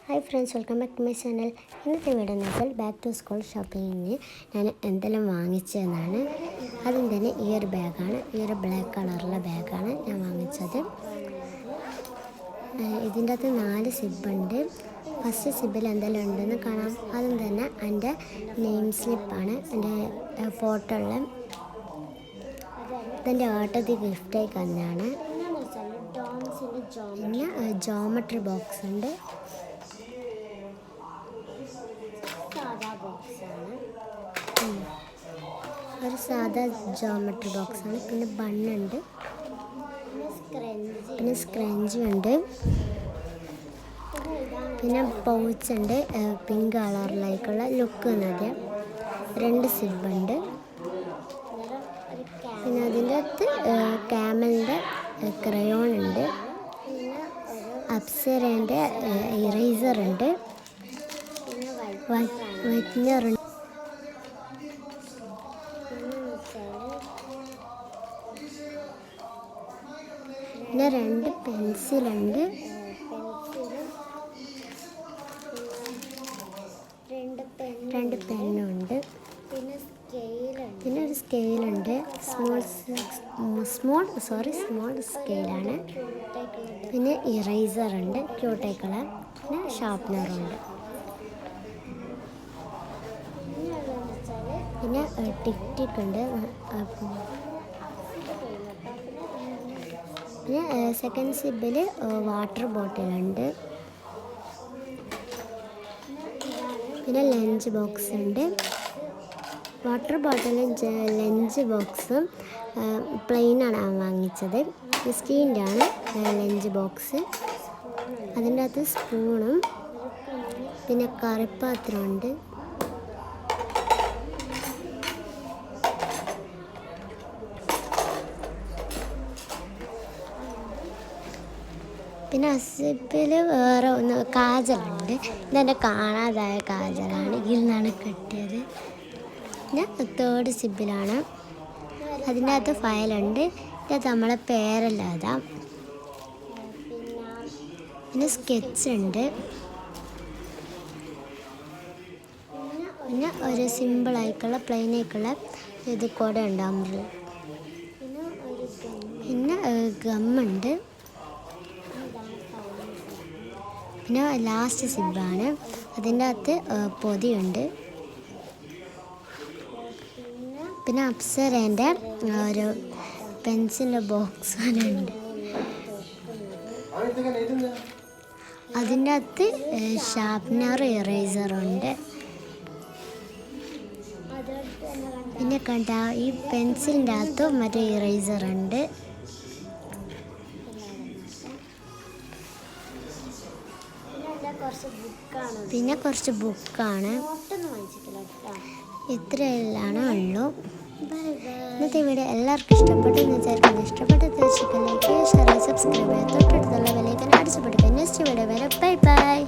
Hi friends, welcome back to my channel. ഇന്നത്തെ video എന്ന് വെച്ചാൽ ബാക്ക് ടു സ്കൂൾ ഷോപ്പിങ്ങിന് ഞാൻ എന്തെല്ലാം വാങ്ങിച്ചതെന്നാണ്. ആദ്യം തന്നെ ഈ ഒരു ബാഗാണ്, ഈ ഒരു ബ്ലാക്ക് കളറുള്ള ബാഗാണ് ഞാൻ വാങ്ങിച്ചത്. ഇതിൻ്റെ അകത്ത് 4 സിബുണ്ട്. ഫസ്റ്റ് സിബിൽ എന്തെല്ലാം ഉണ്ടെന്ന് കാണാം. ആദ്യം തന്നെ എൻ്റെ നെയിം സ്ലിപ്പാണ്, എൻ്റെ ഫോട്ടോ ഉള്ള. ഇതെൻ്റെ ഏട്ടത്തി ഗിഫ്റ്റായി തന്നെയാണ്. പിന്നെ ജോമെട്രി ബോക്സ് ഉണ്ട്, ഒരു സാധാ ജോമെട്രി ബോക്സാണ്. പിന്നെ ബണ്ണുണ്ട്, പിന്നെ സ്ക്രഞ്ചി ഉണ്ട്, പിന്നെ പൗച്ചുണ്ട് പിങ്ക് കളറിലേക്കുള്ള ലുക്ക് എന്നത്. 2 സിബുണ്ട്. പിന്നെ അതിൻ്റെ അകത്ത് ക്യാമലിൻ്റെ ക്രയോൺ ഉണ്ട്, അപ്സരേൻ്റെ ഇറേസറുണ്ട്, വൈറ്റ്നറുണ്ട്, പിന്നെ 2 പെൻസിലുണ്ട്, 2 പെന്നുണ്ട്, പിന്നെ ഒരു സ്കെയിലുണ്ട്. സ്മോൾ സ്കെയിലാണ്. പിന്നെ ഇറേസറുണ്ട് ക്യൂട്ടേക്കുള്ള, പിന്നെ ഷാർപ്നറുണ്ട്. പിന്നെ ടിക് ഉണ്ട്. പിന്നെ സെക്കൻഡ് സിബിൽ വാട്ടർ ബോട്ടിലുണ്ട്. പിന്നെ ലഞ്ച് ബോക്സ് ഉണ്ട്. വാട്ടർ ബോട്ടിലും ലഞ്ച് ബോക്സും പ്ലെയിനാണ് ഞാൻ വാങ്ങിച്ചത്. സ്റ്റീലിൻ്റെ ആണ് ലഞ്ച് ബോക്സ്. അതിൻ്റെ അകത്ത് സ്പൂണും പിന്നെ കറിപ്പാത്രമുണ്ട്. പിന്നെ സിപ്പിൽ വേറെ ഒന്ന് കാജലുണ്ട്. ഇതെൻ്റെ കാണാതായ കാജലാണ്, ഇതിൽ നിന്നാണ് കിട്ടിയത്. പിന്നെ 3rd സിബിലാണ്. അതിൻ്റെ അകത്ത് ഫയലുണ്ട്. ഇത് നമ്മളെ പേരെല്ലാം എഴുതാം. പിന്നെ സ്കെച്ച് ഉണ്ട്. പിന്നെ ഒരു സിമ്പിളായിട്ടുള്ള പ്ലെയിനായിട്ടുള്ള ഇത് കൂടെ ഉണ്ടാകുമ്പോൾ. പിന്നെ ഗമ്മുണ്ട്. പിന്നെ ലാസ്റ്റ് സിബാണ്. അതിൻ്റെ അകത്ത് പൊതിയുണ്ട്. പിന്നെ അപ്സരേൻ്റെ ഒരു പെൻസിലിൻ്റെ ബോക്സ് ഉണ്ട്. അതിൻ്റെ അകത്ത് ഷാർപ്നർ ഇറേസറുണ്ട്. പിന്നെ കണ്ട ഈ പെൻസിലിൻ്റെ അകത്ത് മറ്റേ ഇറേസറുണ്ട്. പിന്നെ കുറച്ച് ബുക്കാണ്. ഇത്രയെല്ലാം ഉള്ളൂ. ഇന്നത്തെ വീഡിയോ എല്ലാവർക്കും ഇഷ്ടപ്പെട്ടെന്ന് വിചാരിക്കുന്നു. ഇഷ്ടപ്പെട്ട തീർച്ചയായും ലൈക്ക് ചെയ്യുക, ഷെയർ ചെയ്യുക, സബ്സ്ക്രൈബ് ചെയ്യുക, തൊട്ടടുത്തുള്ള ബെല്ലൈക്കൺ അടിച്ചു പിടിക്കുക. നെക്സ്റ്റ് വീഡിയോ വരെ ബൈ ബൈ.